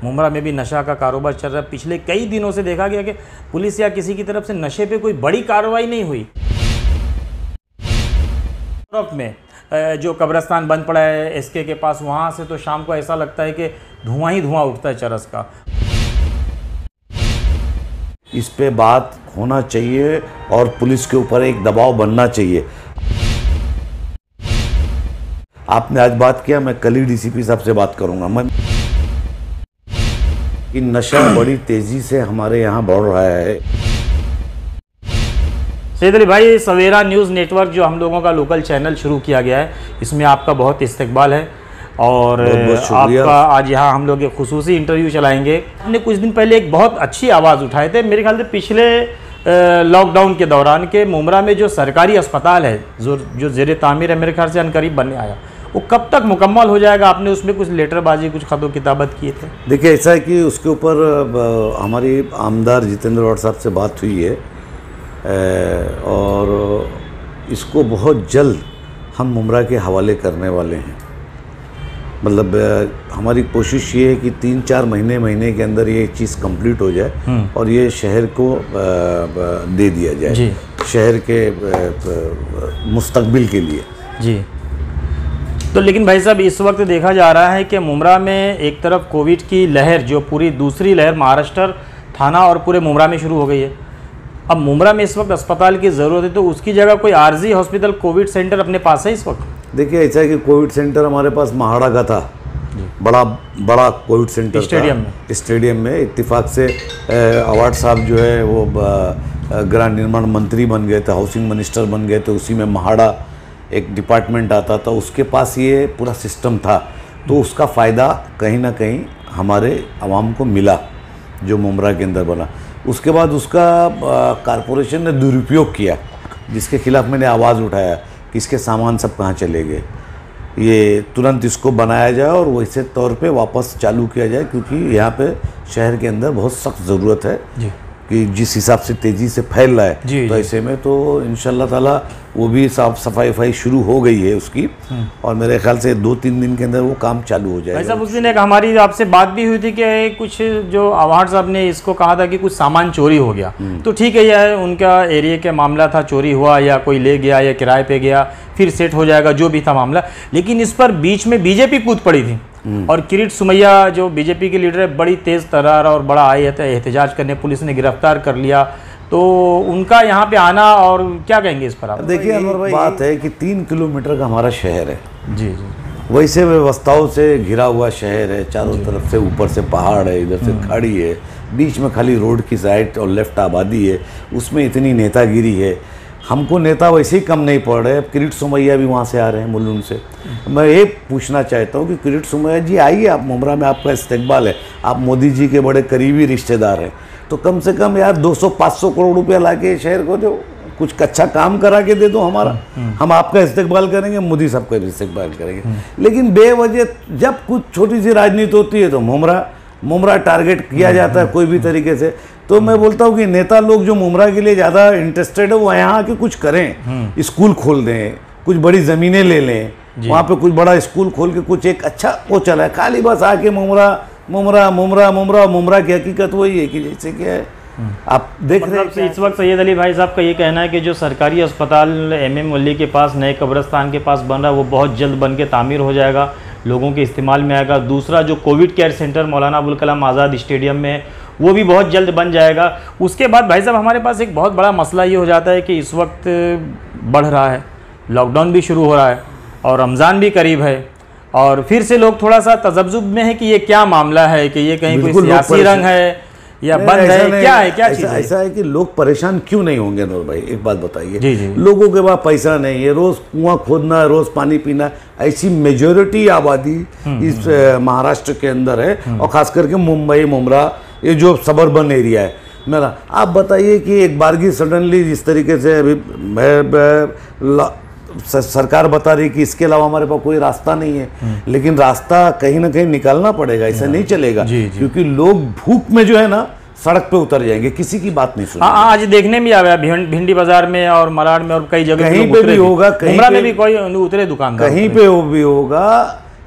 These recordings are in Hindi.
मुमरा में भी नशा का कारोबार चल रहा है। पिछले कई दिनों से देखा गया कि पुलिस या किसी की तरफ से नशे पे कोई बड़ी कार्रवाई नहीं हुई। में जो कब्रिस्तान बंद पड़ा है एसके के पास, वहाँ से तो शाम को ऐसा लगता है कि धुआं ही धुआं उठता है चरस का। इस पे बात होना चाहिए और पुलिस के ऊपर एक दबाव बनना चाहिए। आपने आज बात किया, मैं कल ही डीसीपी साहब से बात करूंगा। मैं कि नशा बड़ी तेजी से हमारे यहाँ बढ़ रहा है। सैयद अली भाई, सवेरा न्यूज़ नेटवर्क जो हम लोगों का लोकल चैनल शुरू किया गया है, इसमें आपका बहुत इस्तकबाल है और आपका आज यहाँ हम लोग एक खुसूसी इंटरव्यू चलाएंगे। हमने कुछ दिन पहले एक बहुत अच्छी आवाज़ उठाए थे, मेरे ख्याल से पिछले लॉकडाउन के दौरान के मुमरा में जो सरकारी अस्पताल है जो ज़ेर तामीर है, मेरे ख्याल से अनकरीब बनने आया, वो कब तक मुकम्मल हो जाएगा? आपने उसमें कुछ लेटरबाजी, कुछ खतो किताबत किए थे। देखिए, ऐसा है कि उसके ऊपर हमारी आमदार जितेंद्र गौड़ साहब से बात हुई है और इसको बहुत जल्द हम मुमरा के हवाले करने वाले हैं। मतलब हमारी कोशिश ये है कि 3-4 महीने के अंदर ये चीज़ कंप्लीट हो जाए और ये शहर को दे दिया जाए, शहर के मुस्तकबिल के लिए। जी। तो लेकिन भाई साहब, इस वक्त देखा जा रहा है कि मुमरा में एक तरफ कोविड की लहर, जो पूरी दूसरी लहर महाराष्ट्र थाना और पूरे मुमरा में शुरू हो गई है। अब मुमरा में इस वक्त अस्पताल की ज़रूरत है, तो उसकी जगह कोई आर्जी हॉस्पिटल, कोविड सेंटर अपने पास है इस वक्त? देखिए, ऐसा है कि कोविड सेंटर हमारे पास महाड़ा का था, बड़ा कोविड सेंटर स्टेडियम में इत्तेफाक से अवार्ड साहब जो है वो गृह निर्माण मंत्री बन गए थे, हाउसिंग मिनिस्टर बन गए थे, उसी में महाड़ा एक डिपार्टमेंट आता था, उसके पास ये पूरा सिस्टम था। तो उसका फ़ायदा कहीं ना कहीं हमारे आवाम को मिला जो मुमरा के अंदर बना। उसके बाद उसका कारपोरेशन ने दुरुपयोग किया, जिसके खिलाफ मैंने आवाज़ उठाया कि इसके सामान सब कहाँ चले गए, ये तुरंत इसको बनाया जाए और वैसे तौर पे वापस चालू किया जाए, क्योंकि यहाँ पे शहर के अंदर बहुत सख्त ज़रूरत है कि जिस हिसाब से तेज़ी से फैल रहा है। तो ऐसे में तो इंशाल्लाह ताला वो भी साफ सफाई शुरू हो गई है उसकी, और मेरे ख्याल से 2-3 दिन के अंदर वो काम चालू हो जाएगा। भाई साहब, उस दिन एक हमारी आपसे बात भी हुई थी कि कुछ जो अवार्ड साहब ने इसको कहा था कि कुछ सामान चोरी हो गया। तो ठीक है, यह उनका एरिया का मामला था, चोरी हुआ या कोई ले गया या किराए पे गया, फिर सेट हो जाएगा, जो भी था मामला। लेकिन इस पर बीच में बीजेपी कूद पड़ी थी और किरीट सुमैया जो बीजेपी के लीडर है, बड़ी तेज़ तर्रार और बड़ा आए थे एहतजाज करने, पुलिस ने गिरफ्तार कर लिया। तो उनका यहाँ पे आना, और क्या कहेंगे इस पर आप? देखिए अनवर भाई, बात है कि 3 किलोमीटर का हमारा शहर है। जी। वैसे व्यवस्थाओं से घिरा हुआ शहर है, चारों तरफ से, ऊपर से पहाड़ है, इधर से खाड़ी है, बीच में खाली रोड की साइड और लेफ्ट आबादी है, उसमें इतनी नेतागिरी है। हमको नेता वैसे ही कम नहीं पड़ रहे। अब किरीट सुमैया भी वहाँ से आ रहे हैं, मुलुंड से। मैं ये पूछना चाहता हूँ कि किरीट सुमैया जी आइए, आप मुमरा में आपका इस्तकबाल है, आप मोदी जी के बड़े करीबी रिश्तेदार हैं, तो कम से कम यार 200-500 करोड़ रुपया ला के शहर को दो, कुछ अच्छा काम करा के दे दो हमारा, हम आपका इस्तकबाल करेंगे, मोदी साहब का इस्तकबाल करेंगे। लेकिन बेवजह जब कुछ छोटी सी राजनीति होती है तो मुमरा टारगेट किया जाता है कोई भी तरीके से। तो मैं बोलता हूँ कि नेता लोग जो मुमरा के लिए ज़्यादा इंटरेस्टेड है, वो यहाँ आके कुछ करें, स्कूल खोल दें, कुछ बड़ी ज़मीनें ले लें, वहाँ पे कुछ बड़ा स्कूल खोल के कुछ एक अच्छा वो चला है। खाली बस आके मुमरा की हकीकत वही है कि जैसे कि है आप देख रहे हैं। इस वक्त सैयद अली भाई साहब का ये कहना है कि जो सरकारी अस्पताल MM वली के पास, नए कब्रिस्तान के पास बन रहा है, वो बहुत जल्द बन के तामीर हो जाएगा, लोगों के इस्तेमाल में आएगा। दूसरा जो Covid care centre Maulana Abul Kalam Azad stadium में, वो भी बहुत जल्द बन जाएगा। उसके बाद भाई साहब, हमारे पास एक बहुत बड़ा मसला ये हो जाता है कि इस वक्त बढ़ रहा है, लॉकडाउन भी शुरू हो रहा है और रमज़ान भी करीब है, और फिर से लोग थोड़ा सा तजब्जुब में है कि ये क्या मामला है, कि ये कहीं कोई सियासी रंग है या बंद है, क्या है, क्या चीज़ है? ऐसा है कि लोग परेशान क्यों नहीं होंगे नूर भाई, एक बात बताइए। लोगों के पास पैसा नहीं है, रोज कुआं खोदना है, रोज पानी पीना, ऐसी मेजोरिटी आबादी इस महाराष्ट्र के अंदर है, और खास करके मुंबई, मुमरा, ये जो सबर्बन एरिया है मेरा। आप बताइए कि एक बारगी सडनली जिस तरीके से अभी सरकार बता रही कि इसके अलावा हमारे पास कोई रास्ता नहीं है, लेकिन रास्ता कहीं ना कहीं निकालना पड़ेगा, ऐसा नहीं चलेगा। क्योंकि लोग भूख में जो है ना सड़क पे उतर जाएंगे, किसी की बात नहीं सुनेंगे। आज देखने में आया भिंडी बाजार में और मलाड में और कई जगह कहीं पे भी होगा, कहीं पे भी कोई उतरे दुकानदार, कहीं पे भी होगा।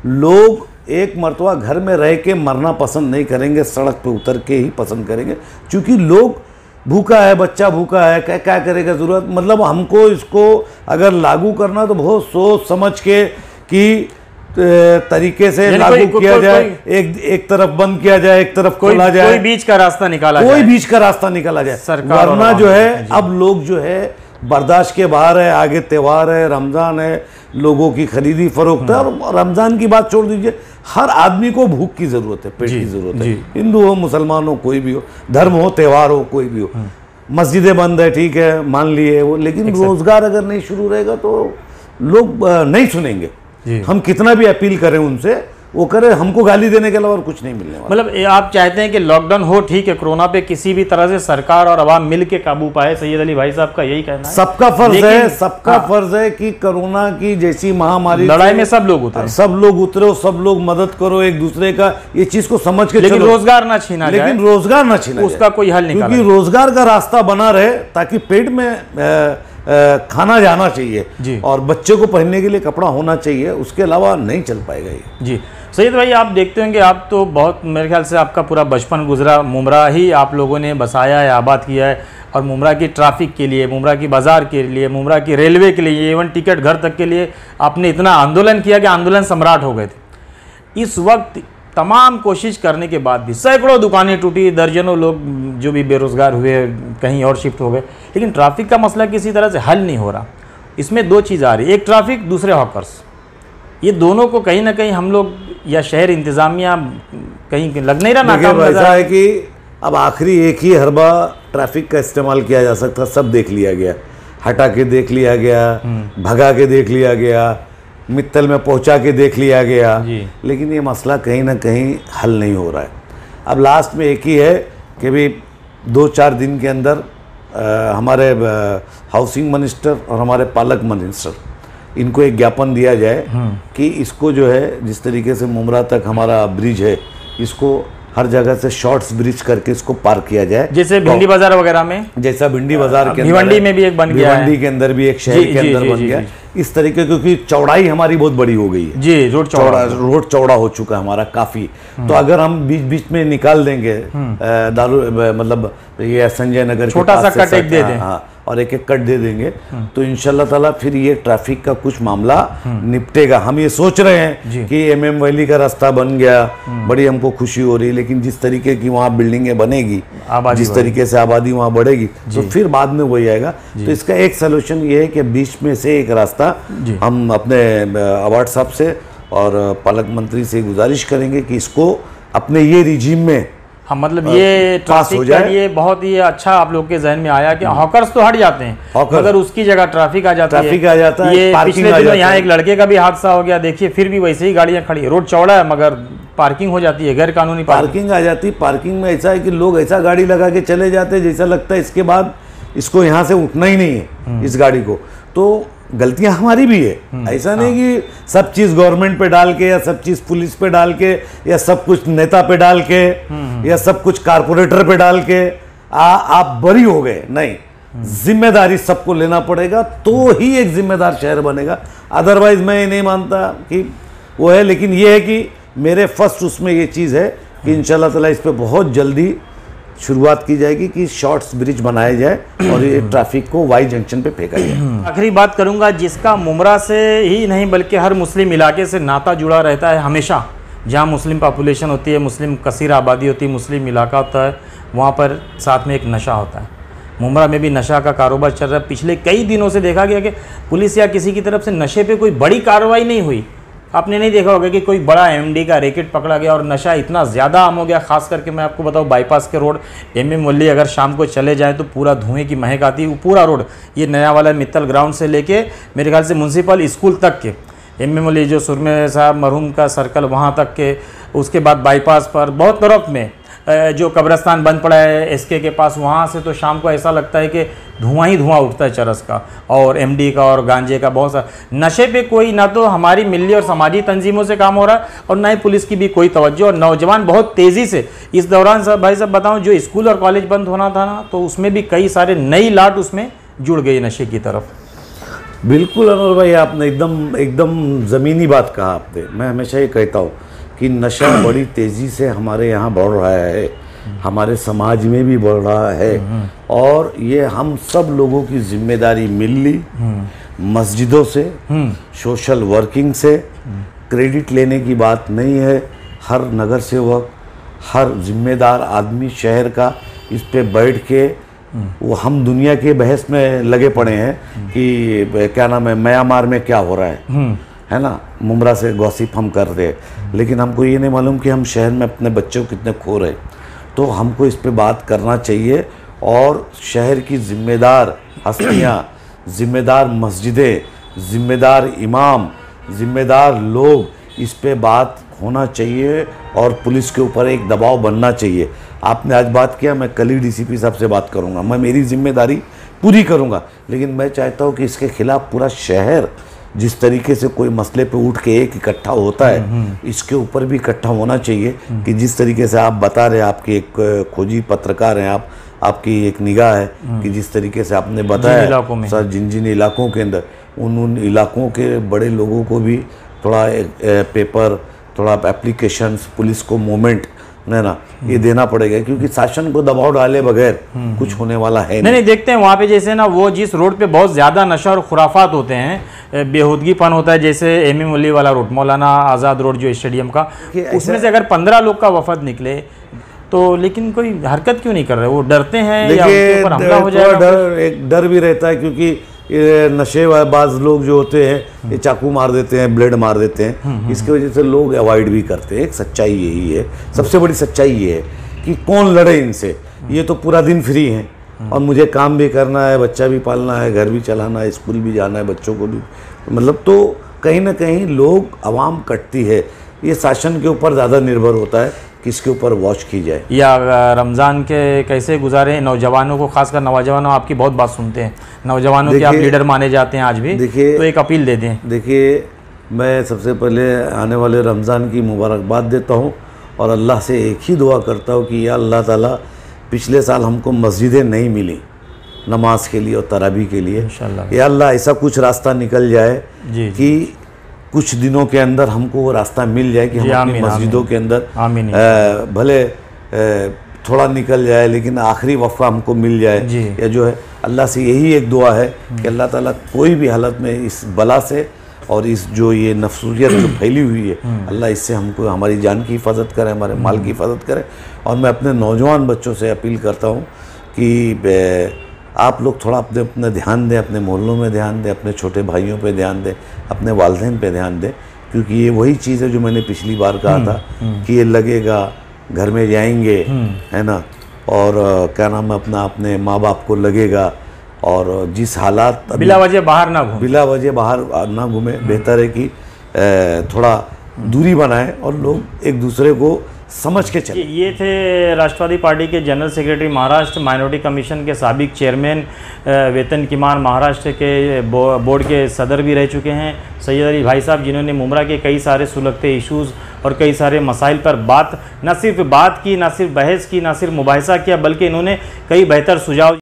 लोग एक मरतबा घर में रह के मरना पसंद नहीं करेंगे, सड़क पे उतर के ही पसंद करेंगे, क्योंकि लोग भूखा है, बच्चा भूखा है, क्या क्या करेगा ज़रूरत, मतलब हमको इसको अगर लागू करना तो बहुत सोच समझ के कि तरीके से लागू किया जाए। एक तरफ बंद किया जाए, एक तरफ खोला जाए, कोई बीच का रास्ता निकाला जाए, कोई बीच का रास्ता निकाला जाए। वरना जो है अब लोग जो है बर्दाश्त के बाहर है। आगे त्यौहार है, रमज़ान है, लोगों की खरीदी फरोख्त है। और रमज़ान की बात छोड़ दीजिए, हर आदमी को भूख की ज़रूरत है, पेट की ज़रूरत है। हिंदू हो, मुसलमान हो, कोई भी हो, धर्म हो, त्यौहार हो, कोई भी हो। मस्जिदें बंद है, ठीक है, मान लिए वो, लेकिन रोज़गार अगर नहीं शुरू रहेगा तो लोग नहीं सुनेंगे। हम कितना भी अपील करें उनसे, वो करें, हमको गाली देने के अलावा और कुछ नहीं मिलने वाला। मतलब आप चाहते हैं कि लॉकडाउन हो, ठीक है, कोरोना पे किसी भी तरह से सरकार और आवाम मिल के काबू पाए। सैयद अली भाई साहब का यही कहना है। सबका फर्ज है, सबका फर्ज है कि कोरोना की जैसी महामारी लड़ाई में सब लोग उतरे, सब लोग मदद करो एक दूसरे का, ये चीज को समझ के, लेकिन रोजगार ना छीना जाए, लेकिन रोजगार ना छीना जाए, उसका कोई हल निकाला, क्योंकि रोजगार का रास्ता बना रहे ताकि पेट में खाना जाना चाहिए और बच्चे को पहनने के लिए कपड़ा होना चाहिए, उसके अलावा नहीं चल पाएगा ये। जी सैयद भाई, आप देखते होंगे, आप तो बहुत, मेरे ख्याल से आपका पूरा बचपन गुजरा मुमरा ही आप लोगों ने बसाया है, आबाद किया है, और मुमरा की ट्रैफिक के लिए, मुमरा की बाज़ार के लिए, मुमरा की रेलवे के लिए, इवन टिकट घर तक के लिए आपने इतना आंदोलन किया कि आंदोलन सम्राट हो गए थे। इस वक्त तमाम कोशिश करने के बाद भी सैकड़ों दुकानें टूटी, दर्जनों लोग जो भी बेरोज़गार हुए कहीं और शिफ्ट हो गए, लेकिन ट्रैफिक का मसला किसी तरह से हल नहीं हो रहा। इसमें दो चीज़ आ रही है, एक ट्रैफिक, दूसरे हॉकर्स। ये दोनों को कहीं ना कहीं हम लोग या शहर इंतज़ामिया कहीं लग नहीं रहा नाकाम। ऐसा है कि अब आखिरी एक ही हरबा ट्रैफिक का इस्तेमाल किया जा सकता, सब देख लिया गया, हटा के देख लिया गया, भगा के देख लिया गया, मित्तल में पहुंचा के देख लिया गया, लेकिन ये मसला कहीं ना कहीं हल नहीं हो रहा है। अब लास्ट में एक ही है कि भाई 2-4 दिन के अंदर हमारे हाउसिंग मिनिस्टर और हमारे पालक मिनिस्टर, इनको एक ज्ञापन दिया जाए कि इसको जो है, जिस तरीके से मुमरा तक हमारा ब्रिज है, इसको हर जगह से शॉर्ट्स ब्रिज करके इसको पार किया जाए, जैसे भिंडी बाजार वगैरह में, जैसा भिंडी बाजार के भिवंडी में भी एक बन गया है, भिवंडी के अंदर भी एक शहर के अंदर बन गया, इस तरीके, क्योंकि चौड़ाई हमारी बहुत बड़ी हो गई है जी, रोड चौड़ा हो चुका है हमारा काफी। तो अगर हम बीच बीच में निकाल देंगे दारू, मतलब ये संजय नगर छोटा सा कट एक दे दें, और एक कट दे देंगे, तो इंशाल्लाह ताला फिर ये ट्रैफिक का कुछ मामला निपटेगा। हम ये सोच रहे हैं कि MM वैली का रास्ता बन गया, बड़ी हमको खुशी हो रही है, लेकिन जिस तरीके की वहाँ बिल्डिंगें बनेगी, जिस तरीके से आबादी वहाँ बढ़ेगी, तो फिर बाद में वही आएगा। तो इसका एक सलूशन ये है कि बीच में से एक रास्ता हम अपने अवार्ड साहब से और पालक मंत्री से गुजारिश करेंगे कि इसको अपने ये रिजीम में, हाँ, मतलब ये ट्रैफिक के लिए बहुत ही अच्छा आप लोग के जहन में आया कि हॉकर्स तो हट जाते हैं, अगर उसकी जगह ट्रैफिक आ जाता है। ये पिछले दिनों यहाँ एक लड़के का भी हादसा हो गया, देखिए, फिर भी वैसे ही गाड़ियाँ खड़ी है, रोड चौड़ा है मगर पार्किंग हो जाती है, गैर कानूनी पार्किंग आ जाती है। पार्किंग में ऐसा है कि लोग ऐसा गाड़ी लगा के चले जाते हैं जैसा लगता है इसके बाद इसको यहाँ से उठना ही नहीं है, इस गाड़ी को। तो गलतियां हमारी भी है, ऐसा नहीं कि सब चीज गवर्नमेंट पे डाल के, या सब चीज पुलिस पे डाल के, या सब कुछ नेता पे डाल के, या सब कुछ कारपोरेटर पे डाल के आप बरी हो गए। नहीं, जिम्मेदारी सबको लेना पड़ेगा, तो ही एक जिम्मेदार शहर बनेगा। अदरवाइज मैं ये नहीं मानता कि वो है। लेकिन ये है कि मेरे फर्स्ट उसमें ये चीज़ है कि इंशाल्लाह ताला इस पर बहुत जल्दी शुरुआत की जाएगी कि शॉर्ट्स ब्रिज बनाया जाए और ये ट्रैफिक को वाई जंक्शन पे फेंका जाए। आखिरी बात करूंगा, जिसका मुमरा से ही नहीं बल्कि हर मुस्लिम इलाके से नाता जुड़ा रहता है हमेशा, जहाँ मुस्लिम पॉपुलेशन होती है, मुस्लिम कसीर आबादी होती है, मुस्लिम इलाका होता है, वहाँ पर साथ में एक नशा होता है। मुमरा में भी नशा का कारोबार चल रहा है। पिछले कई दिनों से देखा गया कि पुलिस या किसी की तरफ से नशे पे कोई बड़ी कार्रवाई नहीं हुई। आपने नहीं देखा होगा कि कोई बड़ा MD का रैकेट पकड़ा गया और नशा इतना ज़्यादा आम हो गया। खास करके मैं आपको बताऊं, बाईपास के रोड MM वैली अगर शाम को चले जाएं तो पूरा धुएं की महक आती है। वो पूरा रोड, ये नया वाला मित्तल ग्राउंड से लेके मेरे ख्याल से म्यूनसिपल स्कूल तक के, MM वैली जो सुरमे साहब मरहूम का सर्कल वहाँ तक के, उसके बाद बाईपास पर बहुत तरफ में जो कब्रस्तान बंद पड़ा है SK के पास, वहाँ से तो शाम को ऐसा लगता है कि धुआं ही धुआं उठता है चरस का और MD का और गांजे का। बहुत सारा नशे पे कोई ना तो हमारी मिली और समाजी तंजीमों से काम हो रहा है और ना ही पुलिस की भी कोई तवज्जो। और नौजवान बहुत तेज़ी से इस दौरान, सब भाई साहब बताऊँ, जो स्कूल और कॉलेज बंद होना था ना, तो उसमें भी कई सारे नई लाट उसमें जुड़ गई नशे की तरफ। बिल्कुल अनवर भाई, आपने एकदम ज़मीनी बात कहा आपने। मैं हमेशा ये कहता हूँ कि नशा बड़ी तेज़ी से हमारे यहाँ बढ़ रहा है, हमारे समाज में भी बढ़ रहा है, और ये हम सब लोगों की जिम्मेदारी मिल ली, मस्जिदों से, सोशल वर्किंग से, क्रेडिट लेने की बात नहीं है। हर नगर सेवक, हर जिम्मेदार आदमी शहर का इस पे बैठ के, वो हम दुनिया के बहस में लगे पड़े हैं कि क्या नाम है, म्यांमार में क्या हो रहा है ना, मुमरा से गॉसिप हम कर रहे हैं, लेकिन हमको ये नहीं मालूम कि हम शहर में अपने बच्चों को कितने खो रहे। तो हमको इस पे बात करना चाहिए, और शहर की जिम्मेदार हस्तियाँ, जिम्मेदार मस्जिदें, जिम्मेदार इमाम, जिम्मेदार लोग, इस पे बात होना चाहिए, और पुलिस के ऊपर एक दबाव बनना चाहिए। आपने आज बात किया, मैं कल ही डीसीपी साहब से बात करूंगा, मैं मेरी जिम्मेदारी पूरी करूंगा, लेकिन मैं चाहता हूं कि इसके खिलाफ पूरा शहर जिस तरीके से कोई मसले पे उठ के एक इकट्ठा होता है, इसके ऊपर भी इकट्ठा होना चाहिए। कि जिस तरीके से आप बता रहे, आपकी एक खोजी पत्रकार हैं आप, आपकी एक निगाह है कि जिस तरीके से आपने बताया सर, जिन जिन इलाकों के अंदर, उन इलाकों के बड़े लोगों को भी थोड़ा पेपर, थोड़ा एप्लीकेशंस, पुलिस को मूवमेंट है ना, ये देना पड़ेगा, क्योंकि शासन को दबाव डाले बगैर कुछ होने वाला है नहीं। देखते हैं वहाँ पे जैसे ना, वो जिस रोड पे बहुत ज़्यादा नशा और खुराफात होते हैं, बेहूदगीपन होता है, जैसे एमएम वली वाला रोड, मौलाना आज़ाद रोड जो स्टेडियम का, उसमें से अगर 15 लोग का वफद निकले तो, लेकिन कोई हरकत क्यों नहीं कर रहे? वो डरते हैं या उनके ऊपर हमला हो जाएगा? एक डर भी रहता है, क्योंकि ये नशेबाज लोग जो होते हैं, ये चाकू मार देते हैं, ब्लेड मार देते हैं, इसकी वजह से लोग अवॉइड भी करते हैं। एक सच्चाई यही है, सबसे बड़ी सच्चाई ये है कि कौन लड़े इनसे, ये तो पूरा दिन फ्री हैं, और मुझे काम भी करना है, बच्चा भी पालना है, घर भी चलाना है, स्कूल भी जाना है, बच्चों को भी, मतलब तो कहीं ना कहीं लोग, आवाम कटती है। ये शासन के ऊपर ज़्यादा निर्भर होता है, किसके ऊपर वॉच की जाए। या रमज़ान के कैसे गुजारे नौजवानों को, खासकर नौजवानों, आपकी बहुत बात सुनते हैं, नौजवानों के आप लीडर माने जाते हैं आज भी, तो एक अपील दे दें। देखिए, मैं सबसे पहले आने वाले रमज़ान की मुबारकबाद देता हूँ, और अल्लाह से एक ही दुआ करता हूँ कि या अल्लाह ताला, पिछले साल हमको मस्जिदें नहीं मिली नमाज के लिए और तरावी के लिए, इंशाअल्लाह या अल्लाह ऐसा कुछ रास्ता निकल जाए कि कुछ दिनों के अंदर हमको वो रास्ता मिल जाए कि हम अपनी मस्जिदों के अंदर भले थोड़ा निकल जाए, लेकिन आखिरी वफ़ा हमको मिल जाए। या जो है, अल्लाह से यही एक दुआ है कि अल्लाह ताला कोई भी हालत में इस बला से और इस जो ये नफसूलियत जो फैली हुई है, अल्लाह इससे हमको, हमारी जान की हिफाजत करे, हमारे माल की हिफाजत करे। और मैं अपने नौजवान बच्चों से अपील करता हूँ कि आप लोग थोड़ा अपने ध्यान दें, अपने मोहल्लों में ध्यान दें, अपने छोटे भाइयों पे ध्यान दें, अपने वालिदैन पे ध्यान दें, क्योंकि ये वही चीज़ है जो मैंने पिछली बार कहा था कि ये लगेगा, घर में जाएंगे, है ना, और क्या नाम है अपना, अपने माँ बाप को लगेगा, और जिस हालात, बिला वजह बाहर ना घूमें, बिला वजह बाहर ना घूमें। बेहतर है कि थोड़ा दूरी बनाएं और लोग एक दूसरे को समझ के चले। ये थे राष्ट्रवादी पार्टी के general secretary Maharashtra, minority commission के साबिक चेयरमैन, वेतन किमान महाराष्ट्र के बोर्ड के सदर भी रह चुके हैं, सैयद अली भाई साहब, जिन्होंने मुमरा के कई सारे सुलगते इश्यूज़ और कई सारे मसाइल पर बात, न सिर्फ बात की, न सिर्फ बहस की, न सिर्फ मुबाहिसा किया, बल्कि इन्होंने कई बेहतर सुझाव